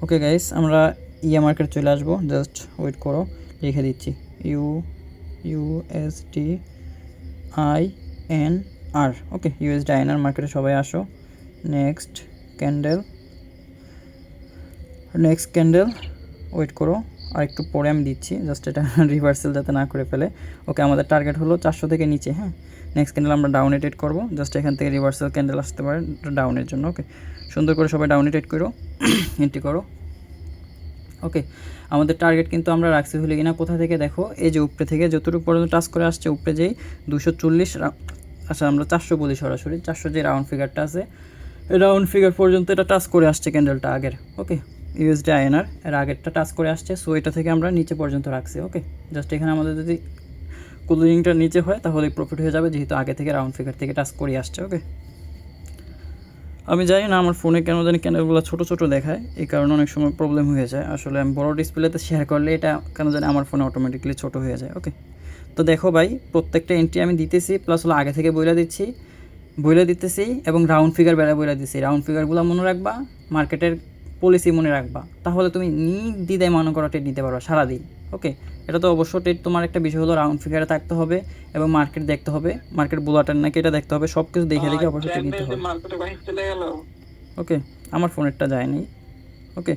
Okay guys, আমরা ইয়া market চলে আসবো, জাস্ট ওয়েট করো, লিখে দিচ্ছি ইউএসডি আইএনআর। ওকে, ইউএসডি আইএনআর মার্কেটে সবাই আসো। নেক্সট ক্যান্ডেল ওয়েট করো, আর একটু পরে আমি দিচ্ছি, জাস্ট এটা রিভার্সাল যাতে না করে ফেলে। ওকে, আমাদের টার্গেট হলো 400 থেকে নিচে। হ্যাঁ, নেক্সট ক্যান্ডেল আমরা ডাউনে ট্রেড করবো, জাস্ট এখান থেকে রিভার্সাল ক্যান্ডেল আসতে পারে ডাউনের জন্য। ওকে, সুন্দর করে সবাই ডাউনে ট্রেড করো, এন্ট্রি করো। ওকে, আমাদের টার্গেট কিন্তু আমরা রাখছি হলে কিনা কোথা থেকে দেখো, এই যে উপরে থেকে যতটুকু পর্যন্ত টাচ করে আসছে, উপরে যেই 240, আচ্ছা আমরা 400 বলি সরাসরি, 400 যে রাউন্ড ফিগারটা আছে, এই রাউন্ড ফিগার পর্যন্ত এটা টাচ করে আসছে ক্যান্ডেলটা আগের। ওকে, ইউএসডি আইএনআর এর আগেরটা টাচ করে আসছে, সো এটা থেকে আমরা নিচে পর্যন্ত রাখছি। ওকে, জাস্ট এখানে আমাদের যদি ক্লোজিংটা নিচে হয় তাহলে প্রফিট হয়ে যাবে, যেহেতু আগে থেকে রাউন্ড ফিগার থেকে টাচ করে আসছে। ওকে, আমি জানি না আমার ফোনে কেন জানি ক্যান্ডেলগুলো ছোটো ছোটো দেখায়, এই কারণে অনেক সময় প্রবলেম হয়ে যায়। আসলে আমি বড় ডিসপ্লেতে শেয়ার করলে এটা কেন জানি আমার ফোনে অটোমেটিক্যালি ছোটো হয়ে যায়। ওকে, তো দেখো ভাই, প্রত্যেকটা এন্ট্রি আমি দিতেছি, প্লাস হলো আগে থেকে বইলা দিতেছি এবং রাউন্ড ফিগার বেড়া বইলা দিচ্ছি। রাউন্ড ফিগারগুলো মনে রাখবা, মার্কেটের পলিসি মনে রাখবা, তাহলে তুমি নির্দ্বিধায় মনে করো ট্রেড নিতে পারো সারাদিন। ওকে, এটা তো অবশ্য ট্রেড তোমার একটা বিষয় হলো রাউন্ড ফিগারে থাকতে হবে এবং মার্কেট দেখতে হবে, মার্কেট বুলাটার নাকি এটা দেখতে হবে, সব কিছু দেখে অবশ্যই ট্রেড নিতে হবে। ওকে, আমার ফোনেরটা যায়নি। ওকে,